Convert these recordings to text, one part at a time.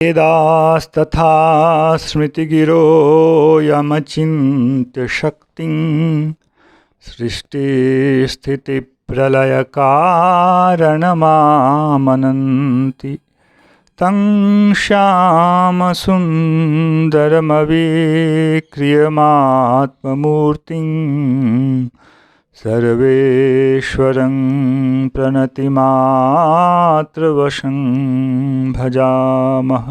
वेदास्तथा स्मृतिगिरो यमचिन्त्य शक्तिं सृष्टिस्थितिप्रलयकारणमामनन्ति तं श्यामसुन्दरमविक्रियमात्ममूर्तिं सर्वेश्वरं प्रणतिमात्रवशं भजामः।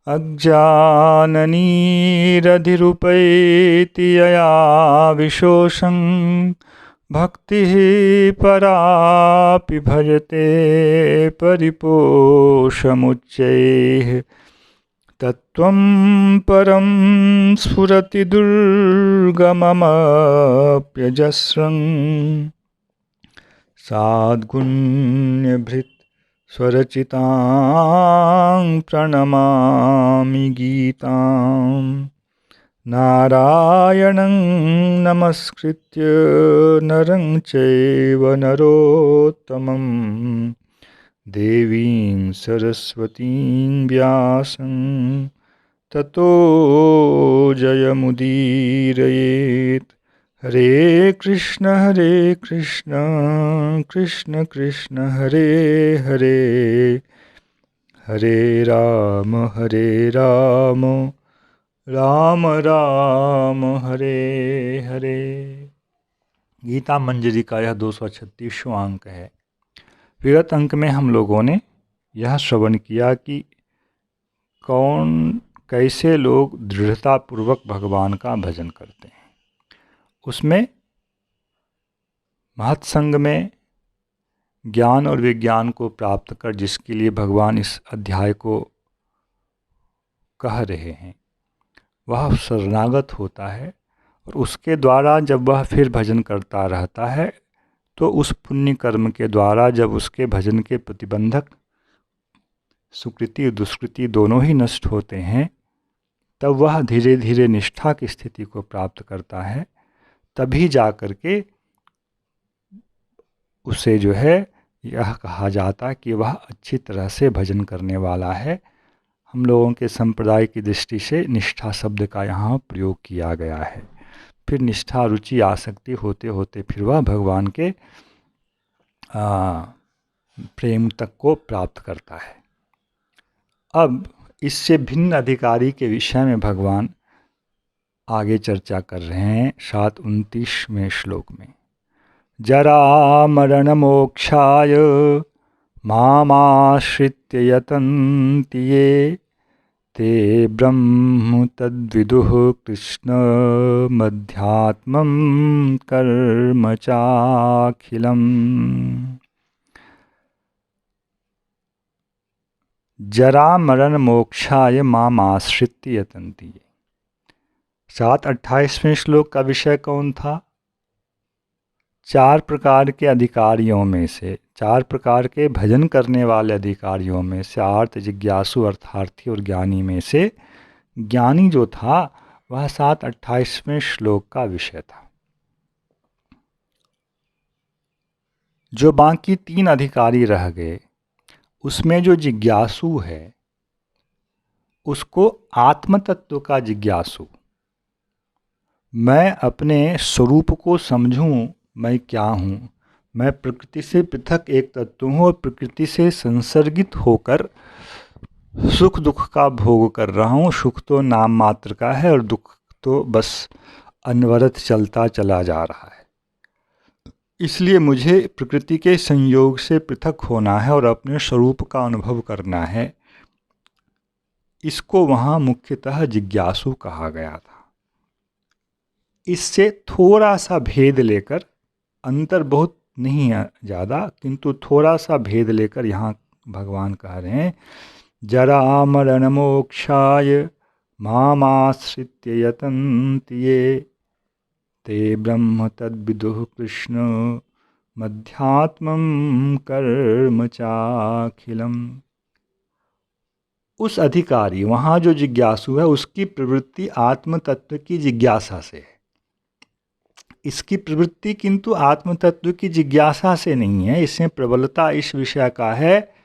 अज्ञाननिरधिरुपैति यया विशोषं भक्तिः परापि भजते परिपोषमुच्चैः तत्त्वं परं स्फुरति दुर्गममप्यजस्रं साद्गुण्यभृत् स्वरचितां प्रणमामि गीतां। नारायणं नमस्कृत्य नरं चैव नरोत्तमं देवीं सरस्वतीं व्यासं ततो जयमुदीरयेत्। हरे कृष्ण कृष्ण कृष्ण हरे हरे, हरे राम राम राम हरे हरे। गीता मंजरी का यह 236वां अंक है। विगत अंक में हम लोगों ने यह श्रवण किया कि कैसे लोग दृढ़तापूर्वक भगवान का भजन करते हैं। उसमें महत्संग में ज्ञान और विज्ञान को प्राप्त कर जिसके लिए भगवान इस अध्याय को कह रहे हैं वह शरणागत होता है, और उसके द्वारा जब वह फिर भजन करता रहता है तो उस पुण्य कर्म के द्वारा जब उसके भजन के प्रतिबंधक सुकृति और दुष्कृति दोनों ही नष्ट होते हैं तब वह धीरे धीरे निष्ठा की स्थिति को प्राप्त करता है। तभी जा कर के उसे जो है यह कहा जाता है कि वह अच्छी तरह से भजन करने वाला है। हम लोगों के संप्रदाय की दृष्टि से निष्ठा शब्द का यहाँ प्रयोग किया गया है। फिर निष्ठा रुचि आसक्ति होते होते फिर वह भगवान के प्रेम तक को प्राप्त करता है। अब इससे भिन्न अधिकारी के विषय में भगवान आगे चर्चा कर रहे हैं 7:29वें श्लोक में। जरा मरण मोक्षाय मामाश्रित्य यतन्ति ये ते ब्रह्म तद्विदुः कृष्ण मध्यात्मं कर्म चाखिलम्। जरा मरण मोक्षाय मामाश्रित्य यतन्ति ये। 7:28वें श्लोक का विषय कौन था? 4 प्रकार के अधिकारियों में से, 4 प्रकार के भजन करने वाले अधिकारियों में से, आर्त जिज्ञासु अर्थार्थी और ज्ञानी में से ज्ञानी जो था वह 7:28वें श्लोक का विषय था। जो बाकी 3 अधिकारी रह गए उसमें जो जिज्ञासु है उसको आत्म तत्व का जिज्ञासु, मैं अपने स्वरूप को समझूं, मैं क्या हूँ, मैं प्रकृति से पृथक एक तत्व हूँ और प्रकृति से संसर्गित होकर सुख दुख का भोग कर रहा हूँ। सुख तो नाम मात्र का है और दुख तो बस अनवरत चलता चला जा रहा है। इसलिए मुझे प्रकृति के संयोग से पृथक होना है और अपने स्वरूप का अनुभव करना है। इसको वहाँ मुख्यतः जिज्ञासु कहा गया था। इससे थोड़ा सा भेद लेकर, अंतर बहुत नहीं है ज़्यादा, किंतु थोड़ा सा भेद लेकर यहाँ भगवान कह रहे हैं जरा मरण मोक्षाय मामाश्रित्य यतन्ति ये ते ब्रह्म तद्विदुः कृष्ण मध्यात्मं कर्म चाखिलम्। उस अधिकारी वहाँ जो जिज्ञासु है उसकी प्रवृत्ति आत्म तत्व की जिज्ञासा से है। इसकी प्रवृत्ति किंतु आत्म तत्व की जिज्ञासा से नहीं है। इसमें प्रबलता इस विषय का है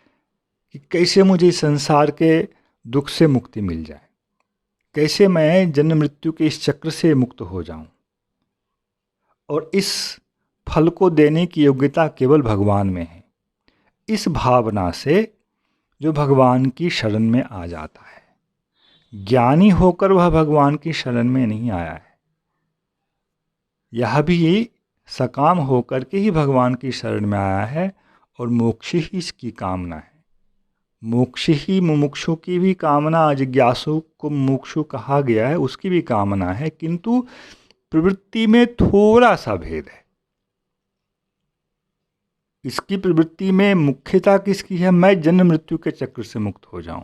कि कैसे मुझे संसार के दुख से मुक्ति मिल जाए, कैसे मैं जन्म मृत्यु के इस चक्र से मुक्त हो जाऊं। और इस फल को देने की योग्यता केवल भगवान में है। इस भावना से जो भगवान की शरण में आ जाता है, ज्ञानी होकर वह भगवान की शरण में नहीं आया है, यह भी सकाम होकर के ही भगवान की शरण में आया है, और मोक्ष ही इसकी कामना है। मोक्ष ही मुमुक्षु की भी कामना, जिज्ञासु को मुमुक्षु कहा गया है, उसकी भी कामना है, किंतु प्रवृत्ति में थोड़ा सा भेद है। इसकी प्रवृत्ति में मुख्यता किसकी है? मैं जन्म मृत्यु के चक्र से मुक्त हो जाऊं।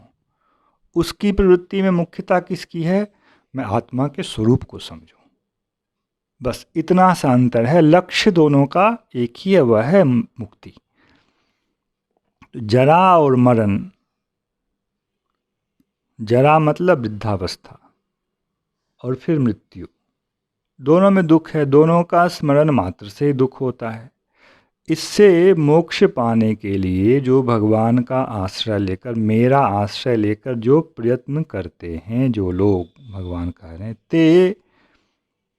उसकी प्रवृत्ति में मुख्यता किसकी है? मैं आत्मा के स्वरूप को समझूं। बस इतना सा अंतर है। लक्ष्य दोनों का एक ही है, वह है मुक्ति। जरा और मरण, जरा मतलब वृद्धावस्था, और फिर मृत्यु, दोनों में दुख है। दोनों का स्मरण मात्र से ही दुख होता है। इससे मोक्ष पाने के लिए जो भगवान का आश्रय लेकर, मेरा आश्रय लेकर जो प्रयत्न करते हैं जो लोग, भगवान कह रहे हैं, ते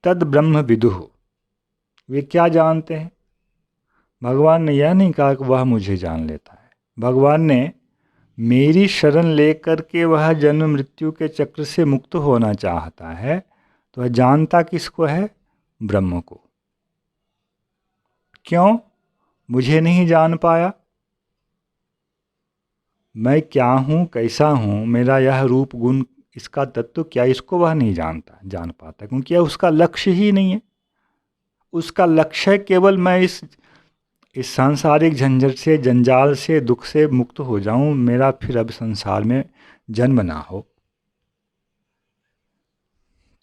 तद ब्रह्म विदुः, वे क्या जानते हैं? भगवान ने यह नहीं कहा कि वह मुझे जान लेता है। भगवान ने मेरी शरण लेकर के वह जन्म मृत्यु के चक्र से मुक्त होना चाहता है, तो वह जानता किसको है? ब्रह्म को। क्यों? मुझे नहीं जान पाया, मैं क्या हूँ, कैसा हूँ, मेरा यह रूप गुण, इसका तत्व क्या, इसको वह नहीं जान पाता, क्योंकि यह उसका लक्ष्य ही नहीं है। उसका लक्ष्य केवल मैं इस सांसारिक झंझट से, जंजाल से, दुख से मुक्त हो जाऊं, मेरा फिर अब संसार में जन्म ना हो।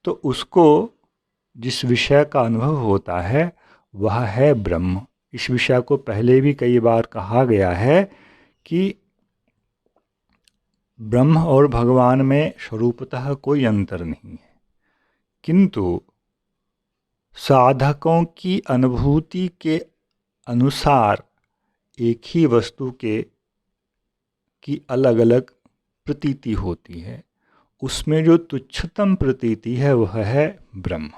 तो उसको जिस विषय का अनुभव होता है वह है ब्रह्म। इस विषय को पहले भी कई बार कहा गया है कि ब्रह्म और भगवान में स्वरूपतः कोई अंतर नहीं है, किंतु साधकों की अनुभूति के अनुसार एक ही वस्तु की अलग अलग प्रतीति होती है। उसमें जो तुच्छतम प्रतीति है वह है ब्रह्म,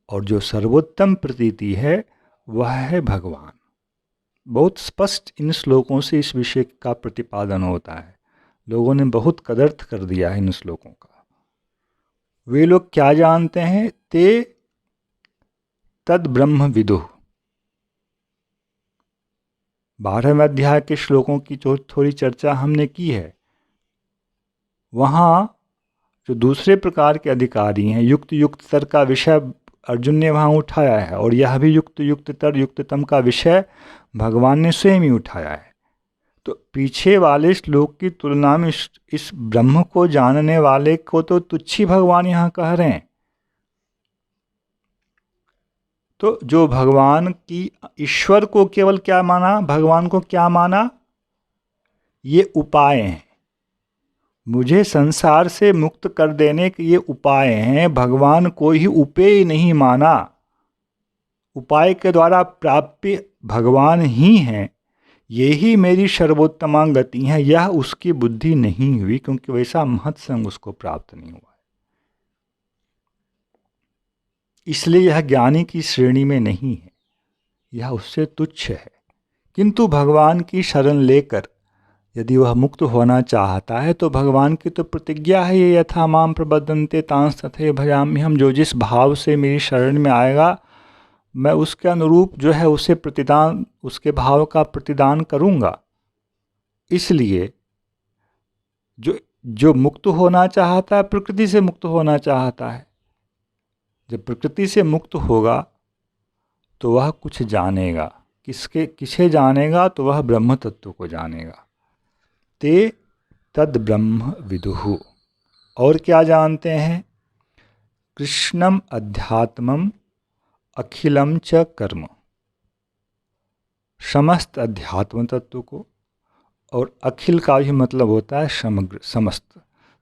और जो सर्वोत्तम प्रतीति है वह है भगवान। बहुत स्पष्ट इन श्लोकों से इस विषय का प्रतिपादन होता है। लोगों ने बहुत कदर्थ कर दिया है इन श्लोकों का। वे लोग क्या जानते हैं? ते तद ब्रह्म विदुः। 12वें अध्याय के श्लोकों की जो थोड़ी चर्चा हमने की है, वहाँ जो दूसरे प्रकार के अधिकारी हैं, युक्त युक्ततर का विषय अर्जुन ने वहाँ उठाया है, और यह भी युक्त युक्ततर युक्ततम का विषय भगवान ने स्वयं ही उठाया है। तो पीछे वाले श्लोक की तुलना में इस ब्रह्म को जानने वाले को तो तुच्छ ही भगवान यहाँ कह रहे हैं। तो जो भगवान की, ईश्वर को केवल क्या माना, भगवान को क्या माना? ये उपाय हैं, मुझे संसार से मुक्त कर देने के ये उपाय हैं। भगवान को ही उपेय नहीं माना। उपाय के द्वारा प्राप्य भगवान ही हैं। यही मेरी सर्वोत्तमा गति है, यह उसकी बुद्धि नहीं हुई, क्योंकि वैसा महत्संग उसको प्राप्त नहीं हुआ। इसलिए यह ज्ञानी की श्रेणी में नहीं है, यह उससे तुच्छ है। किंतु भगवान की शरण लेकर यदि वह मुक्त होना चाहता है, तो भगवान की तो प्रतिज्ञा है, ये यथा माम प्रबद्धन्ते तांस तथैव भजामि। हम जो जिस भाव से मेरी शरण में आएगा, मैं उसके अनुरूप जो है उसे प्रतिदान, उसके भाव का प्रतिदान करूँगा। इसलिए जो मुक्त होना चाहता है, प्रकृति से मुक्त होना चाहता है। जब प्रकृति से मुक्त होगा तो वह कुछ जानेगा। किसे जानेगा? तो वह ब्रह्म तत्व को जानेगा। ते तद ब्रह्म विदुः। और क्या जानते हैं? कृष्णम अध्यात्मम अखिलम च कर्म। समस्त अध्यात्म तत्व को, और अखिल का भी मतलब होता है समग्र,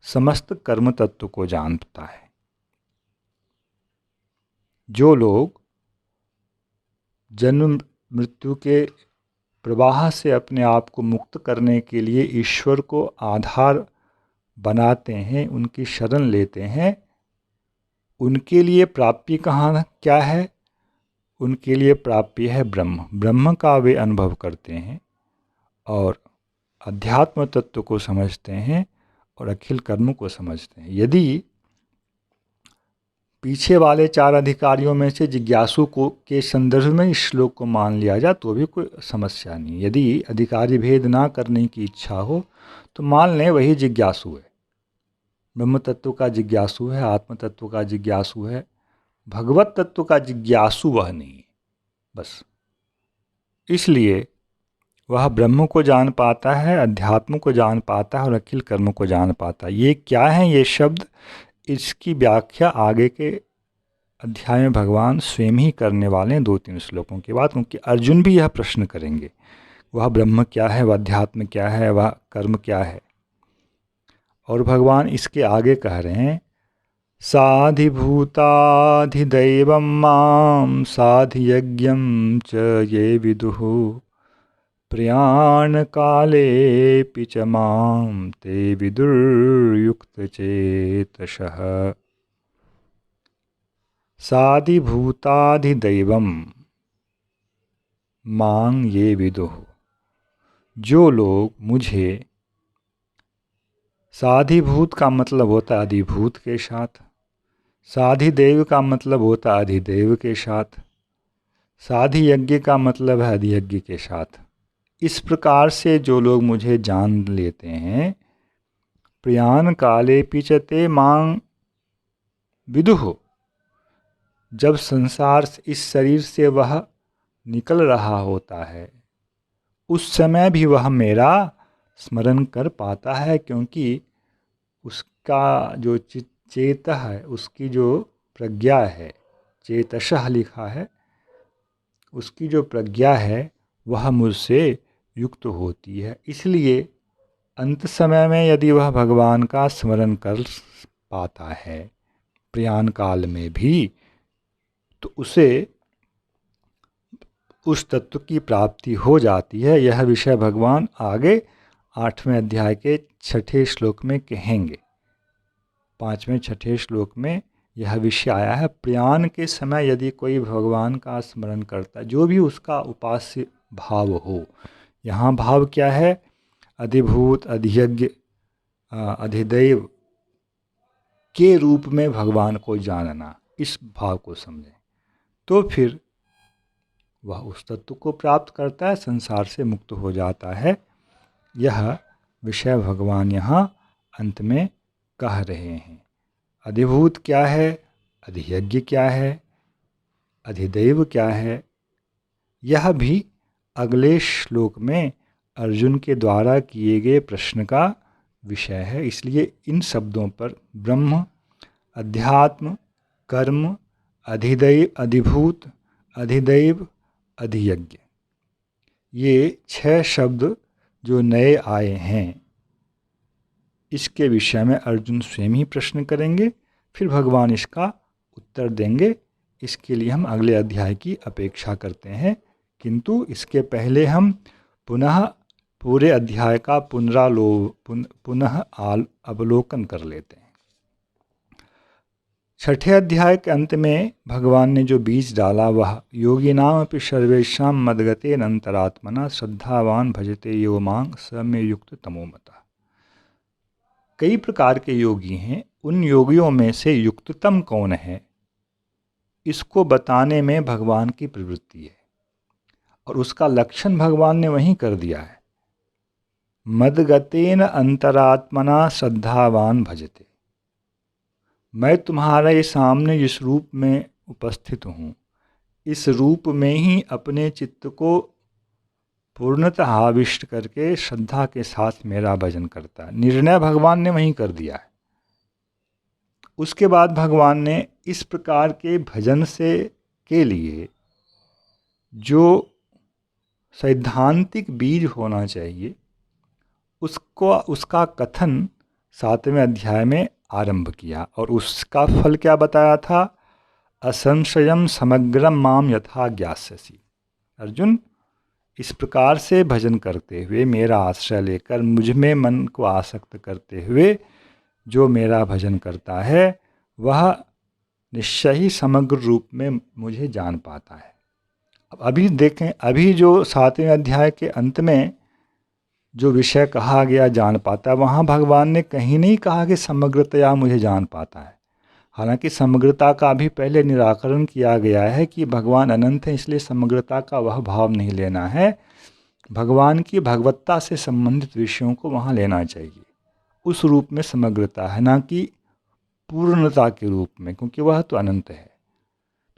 समस्त कर्म तत्व को जानता है। जो लोग जन्म मृत्यु के प्रवाह से अपने आप को मुक्त करने के लिए ईश्वर को आधार बनाते हैं, उनकी शरण लेते हैं, उनके लिए प्राप्ति कहाँ क्या है? उनके लिए प्राप्ति है ब्रह्म। ब्रह्म का वे अनुभव करते हैं और अध्यात्म तत्व को समझते हैं और अखिल कर्म को समझते हैं। यदि पीछे वाले 4 अधिकारियों में से जिज्ञासु को के संदर्भ में इस श्लोक को मान लिया जाए तो भी कोई समस्या नहीं। यदि अधिकारी भेद ना करने की इच्छा हो तो मान लें वही जिज्ञासु है, ब्रह्म तत्व का जिज्ञासु है, आत्म तत्व का जिज्ञासु है, भगवत तत्व का जिज्ञासु वह नहीं है बस। इसलिए वह ब्रह्म को जान पाता है, अध्यात्म को जान पाता है और अखिल कर्म को जान पाता है। ये क्या है ये शब्द? इसकी व्याख्या आगे के अध्याय में भगवान स्वयं ही करने वाले हैं 2-3 श्लोकों के बाद, क्योंकि अर्जुन भी यह प्रश्न करेंगे, वह ब्रह्म क्या है, वह अध्यात्म क्या है, वह कर्म क्या है। और भगवान इसके आगे कह रहे हैं, साधिभूताधिदैवं मां साधियज्ञं च ये विदुः प्रयाणकालेऽपि च मां ते विदुर्युक्तचेतसः। साधिभूताधिदैवं मां ये विदुः, जो लोग मुझे, साधिभूत का मतलब होता है अधिभूत के साथ, साधिदेव का मतलब होता है अधिदेव के साथ, साधियज्ञ का मतलब है अधियज्ञ के साथ। इस प्रकार से जो लोग मुझे जान लेते हैं, प्रयाण काले पिचते मांग विदुः, जब संसार इस शरीर से वह निकल रहा होता है उस समय भी वह मेरा स्मरण कर पाता है, क्योंकि उसका जो चेत है, उसकी जो प्रज्ञा है, चेतसः लिखा है, उसकी जो प्रज्ञा है वह मुझसे युक्त होती है। इसलिए अंत समय में यदि वह भगवान का स्मरण कर पाता है प्रयाण काल में भी, तो उसे उस तत्व की प्राप्ति हो जाती है। यह विषय भगवान आगे 8वें अध्याय के 6ठे श्लोक में कहेंगे। 5वें 6ठे श्लोक में यह विषय आया है। प्रयाण के समय यदि कोई भगवान का स्मरण करता है, जो भी उसका उपास्य भाव हो, यहाँ भाव क्या है? अधिभूत, अधियज्ञ, अधिदैव के रूप में भगवान को जानना, इस भाव को समझें, तो फिर वह उस तत्व को प्राप्त करता है, संसार से मुक्त हो जाता है। यह विषय भगवान यहाँ अंत में कह रहे हैं। अधिभूत क्या है, अधियज्ञ क्या है, अधिदैव क्या है, यह भी अगले श्लोक में अर्जुन के द्वारा किए गए प्रश्न का विषय है। इसलिए इन शब्दों पर ब्रह्म, अध्यात्म, कर्म, अधिदैव, अधिभूत, अधिदैव, अधियज्ञ, ये 6 शब्द जो नए आए हैं, इसके विषय में अर्जुन स्वयं ही प्रश्न करेंगे, फिर भगवान इसका उत्तर देंगे। इसके लिए हम अगले अध्याय की अपेक्षा करते हैं, किंतु इसके पहले हम पुनः पूरे अध्याय का पुनः अवलोकन कर लेते हैं। 6ठे अध्याय के अंत में भगवान ने जो बीज डाला, वह योगिनामपि सर्वेषां मद्गतेन अंतरात्मना श्रद्धावान भजते यो मां स मे युक्त तमोमतः। कई प्रकार के योगी हैं, उन योगियों में से युक्ततम कौन है, इसको बताने में भगवान की प्रवृत्ति है और उसका लक्षण भगवान ने वहीं कर दिया है। मद्गतेन अंतरात्मना श्रद्धावान भजते, मैं तुम्हारे सामने जिस रूप में उपस्थित हूँ, इस रूप में ही अपने चित्त को पूर्णतः आविष्ट करके श्रद्धा के साथ मेरा भजन करता है। निर्णय भगवान ने वहीं कर दिया है। उसके बाद भगवान ने इस प्रकार के भजन से के लिए जो सैद्धांतिक बीज होना चाहिए, उसका कथन 7वें अध्याय में आरंभ किया और उसका फल क्या बताया था? असंशयम समग्रम माम यथा ज्ञास्यसि। अर्जुन, इस प्रकार से भजन करते हुए, मेरा आश्रय लेकर मुझ में मन को आसक्त करते हुए जो मेरा भजन करता है वह निश्चय ही समग्र रूप में मुझे जान पाता है। अब अभी देखें, अभी जो 7वें अध्याय के अंत में जो विषय कहा गया जान पाता है, वहाँ भगवान ने कहीं नहीं कहा कि समग्रतया मुझे जान पाता है। हालांकि समग्रता का भी पहले निराकरण किया गया है कि भगवान अनंत है, इसलिए समग्रता का वह भाव नहीं लेना है। भगवान की भगवत्ता से संबंधित विषयों को वहाँ लेना चाहिए। उस रूप में समग्रता है, ना कि पूर्णता के रूप में, क्योंकि वह तो अनंत है।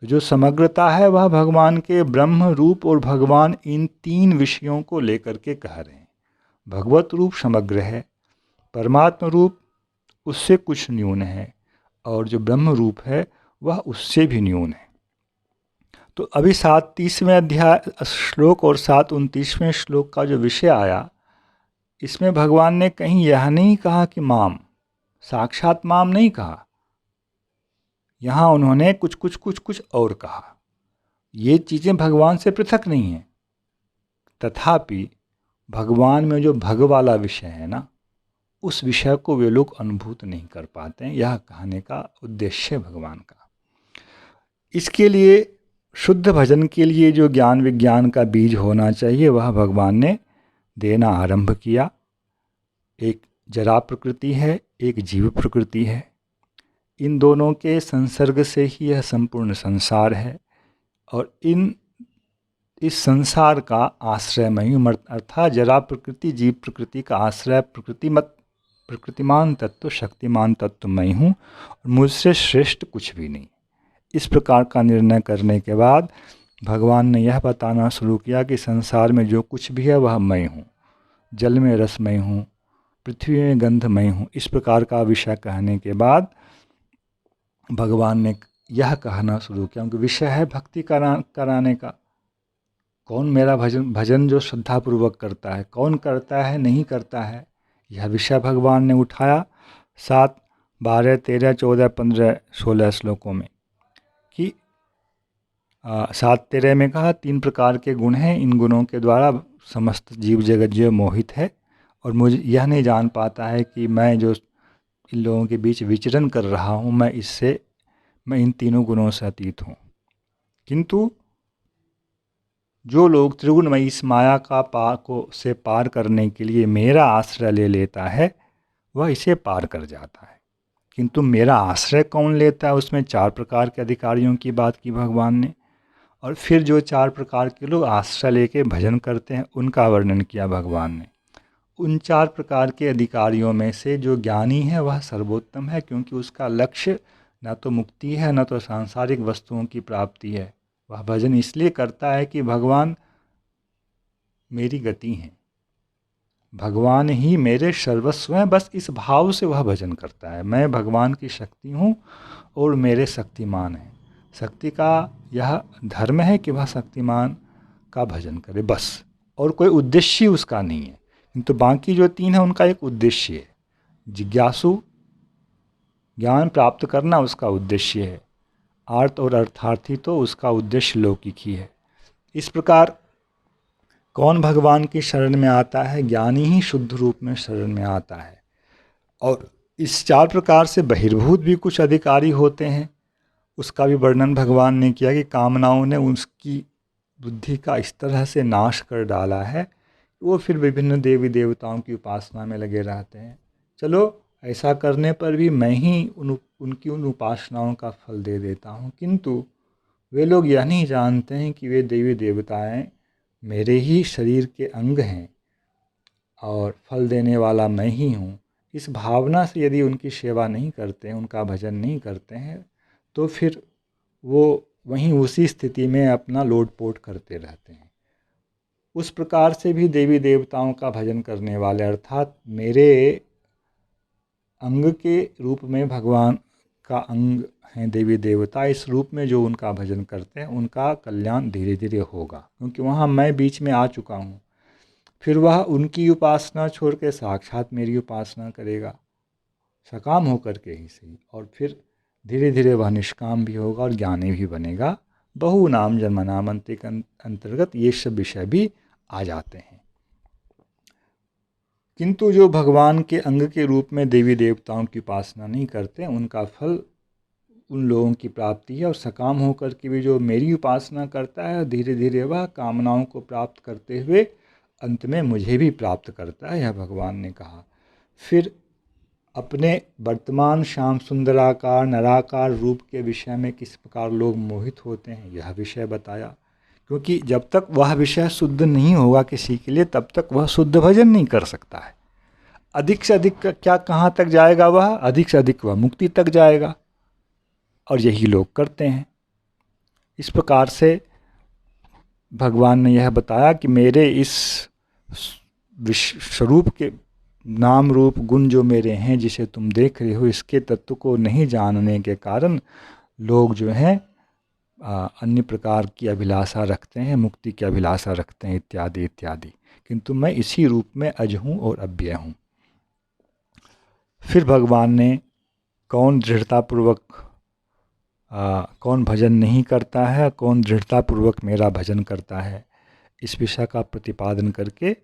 तो जो समग्रता है वह भगवान के ब्रह्म रूप और भगवान, इन 3 विषयों को लेकर के कह रहे हैं। भगवत रूप समग्र है, परमात्म रूप उससे कुछ न्यून है, और जो ब्रह्म रूप है वह उससे भी न्यून है। तो अभी 7-30वें अध्याय श्लोक और 7-29वें श्लोक का जो विषय आया, इसमें भगवान ने कहीं यह नहीं कहा कि माम, साक्षात माम नहीं कहा। यहाँ उन्होंने कुछ और कहा। ये चीज़ें भगवान से पृथक नहीं हैं, तथापि भगवान में जो भग वाला विषय है ना, उस विषय को वे लोग अनुभूत नहीं कर पाते हैं। यह कहने का उद्देश्य है भगवान का। इसके लिए शुद्ध भजन के लिए जो ज्ञान विज्ञान का बीज होना चाहिए वह भगवान ने देना आरंभ किया। एक जरा प्रकृति है, एक जीव प्रकृति है। इन दोनों के संसर्ग से ही यह संपूर्ण संसार है, और इस संसार का आश्रय मैं हूँ, अर्थात जरा प्रकृति जीव प्रकृति का आश्रय प्रकृतिमान तत्व शक्तिमान तत्व मैं हूँ, और मुझसे श्रेष्ठ कुछ भी नहीं। इस प्रकार का निर्णय करने के बाद भगवान ने यह बताना शुरू किया कि संसार में जो कुछ भी है वह मैं हूँ। जल में रस मैं हूँ, पृथ्वी में गंध मैं हूँ। इस प्रकार का विषय कहने के बाद भगवान ने यह कहना शुरू किया, क्योंकि विषय है भक्ति कराने का। कौन मेरा भजन जो श्रद्धापूर्वक करता है, कौन करता है नहीं करता है, यह विषय भगवान ने उठाया 7, 12, 13, 14, 15, 16 श्लोकों में। कि 7-13 में कहा 3 प्रकार के गुण हैं, इन गुणों के द्वारा समस्त जीव जगत जो मोहित है, और मुझे यह नहीं जान पाता है कि मैं जो इन लोगों के बीच विचरण कर रहा हूँ, मैं इन तीनों गुणों से अतीत हूँ। किंतु जो लोग त्रिगुणमयी इस माया से पार करने के लिए मेरा आश्रय ले लेता है, वह इसे पार कर जाता है। किंतु मेरा आश्रय कौन लेता है, उसमें 4 प्रकार के अधिकारियों की बात की भगवान ने। और फिर जो 4 प्रकार के लोग आश्रय लेके भजन करते हैं उनका वर्णन किया भगवान ने। उन 4 प्रकार के अधिकारियों में से जो ज्ञानी है वह सर्वोत्तम है, क्योंकि उसका लक्ष्य न तो मुक्ति है न तो सांसारिक वस्तुओं की प्राप्ति है। वह भजन इसलिए करता है कि भगवान मेरी गति हैं, भगवान ही मेरे सर्वस्व हैं, बस इस भाव से वह भजन करता है। मैं भगवान की शक्ति हूँ और मेरे शक्तिमान हैं। शक्ति का यह धर्म है कि वह शक्तिमान का भजन करे, बस, और कोई उद्देश्य उसका नहीं है। किंतु बाकी जो 3 है उनका एक उद्देश्य है। जिज्ञासु, ज्ञान प्राप्त करना उसका उद्देश्य है। आर्त और अर्थार्थी तो उसका उद्देश्य लौकिक ही है। इस प्रकार कौन भगवान की शरण में आता है, ज्ञानी ही शुद्ध रूप में शरण में आता है। और इस 4 प्रकार से बहिर्भूत भी कुछ अधिकारी होते हैं, उसका भी वर्णन भगवान ने किया कि कामनाओं ने उसकी बुद्धि का इस तरह से नाश कर डाला है, वो फिर विभिन्न देवी देवताओं की उपासना में लगे रहते हैं। चलो, ऐसा करने पर भी मैं ही उनकी उन उपासनाओं का फल दे देता हूँ, किंतु वे लोग यह नहीं जानते हैं कि वे देवी देवताएं मेरे ही शरीर के अंग हैं और फल देने वाला मैं ही हूँ। इस भावना से यदि उनकी सेवा नहीं करते हैं, उनका भजन नहीं करते हैं, तो फिर वो वहीं उसी स्थिति में अपना लोटपोट करते रहते हैं। उस प्रकार से भी देवी देवताओं का भजन करने वाले, अर्थात मेरे अंग के रूप में भगवान का अंग हैं देवी देवता, इस रूप में जो उनका भजन करते हैं उनका कल्याण धीरे धीरे होगा, क्योंकि वहाँ मैं बीच में आ चुका हूँ। फिर वह उनकी उपासना छोड़ के साक्षात मेरी उपासना करेगा, सकाम होकर के ही सही, और फिर धीरे धीरे वह निष्काम भी होगा और ज्ञानी भी बनेगा। बहु नाम जन्मनामंते के अंतर्गत ये सब विषय भी आ जाते हैं। किंतु जो भगवान के अंग के रूप में देवी देवताओं की उपासना नहीं करते, उनका फल उन लोगों की प्राप्ति है। और सकाम होकर के भी जो मेरी उपासना करता है, धीरे धीरे वह कामनाओं को प्राप्त करते हुए अंत में मुझे भी प्राप्त करता है, यह भगवान ने कहा। फिर अपने वर्तमान श्याम सुंदराकार नराकार रूप के विषय में किस प्रकार लोग मोहित होते हैं, यह विषय बताया। क्योंकि जब तक वह विषय शुद्ध नहीं होगा किसी के लिए, तब तक वह शुद्ध भजन नहीं कर सकता है। अधिक से अधिक क्या कहाँ तक जाएगा वह? अधिक से अधिक वह मुक्ति तक जाएगा, और यही लोग करते हैं। इस प्रकार से भगवान ने यह बताया कि मेरे इस स्वरूप के नाम रूप गुण जो मेरे हैं, जिसे तुम देख रहे हो, इसके तत्व को नहीं जानने के कारण लोग जो हैं अन्य प्रकार की अभिलाषा रखते हैं, मुक्ति की अभिलाषा रखते हैं, इत्यादि इत्यादि। किंतु मैं इसी रूप में अज हूँ और अव्यय हूँ। फिर भगवान ने कौन दृढ़तापूर्वक कौन भजन नहीं करता है, कौन दृढ़तापूर्वक मेरा भजन करता है, इस विषय का प्रतिपादन करके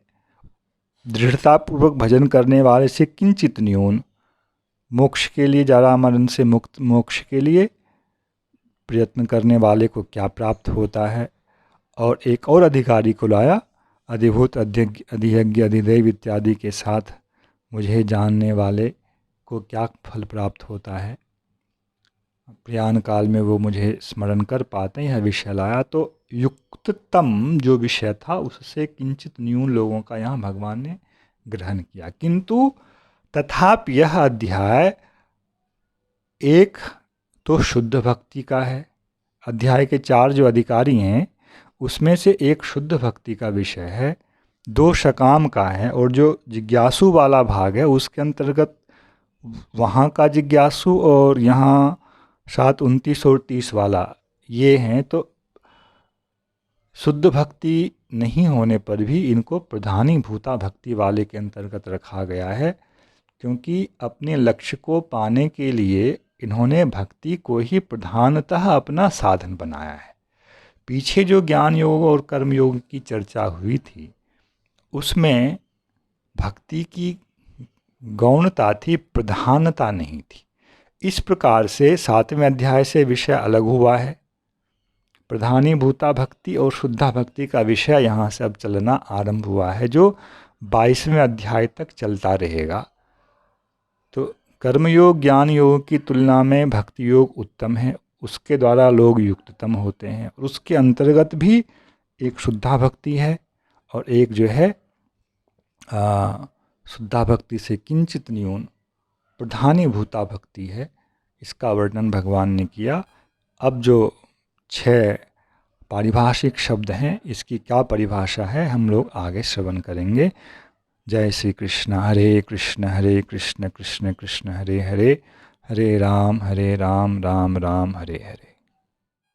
दृढ़तापूर्वक भजन करने वाले से किंचित न्यून, मोक्ष के लिए, जरा मरण से मुक्त मोक्ष के लिए प्रयत्न करने वाले को क्या प्राप्त होता है। और एक और अधिकारी को लाया, अधिभूत अधियज्ञ अधिदेव इत्यादि के साथ मुझे जानने वाले को क्या फल प्राप्त होता है, प्रयाण काल में वो मुझे स्मरण कर पाते हैं, यह विषय लाया। तो युक्ततम जो विषय था उससे किंचित न्यून लोगों का यहाँ भगवान ने ग्रहण किया। किंतु तथापि यह अध्याय एक तो शुद्ध भक्ति का है, अध्याय के 4 जो अधिकारी हैं उसमें से एक शुद्ध भक्ति का विषय है, 2 सकाम का है, और जो जिज्ञासु वाला भाग है उसके अंतर्गत वहाँ का जिज्ञासु और यहाँ 7, 29 और 30 वाला ये हैं। तो शुद्ध भक्ति नहीं होने पर भी इनको प्रधानीभूता भक्ति वाले के अंतर्गत रखा गया है, क्योंकि अपने लक्ष्य को पाने के लिए इन्होंने भक्ति को ही प्रधानतः अपना साधन बनाया है। पीछे जो ज्ञान योग और कर्म योग की चर्चा हुई थी उसमें भक्ति की गौणता थी, प्रधानता नहीं थी। इस प्रकार से 7वें अध्याय से विषय अलग हुआ है। प्रधानीभूता भक्ति और शुद्धा भक्ति का विषय यहाँ से अब चलना आरंभ हुआ है, जो 22वें अध्याय तक चलता रहेगा। तो कर्मयोग ज्ञान योग की तुलना में भक्ति योग उत्तम है, उसके द्वारा लोग युक्ततम होते हैं। और उसके अंतर्गत भी एक शुद्धा भक्ति है और एक जो है शुद्धा भक्ति से किंचित न्यून प्रधानीभूता भक्ति है। इसका वर्णन भगवान ने किया। अब जो 6 पारिभाषिक शब्द हैं, इसकी क्या परिभाषा है हम लोग आगे श्रवण करेंगे। जय श्री कृष्ण। हरे कृष्ण कृष्ण कृष्ण हरे हरे, हरे राम राम राम हरे हरे।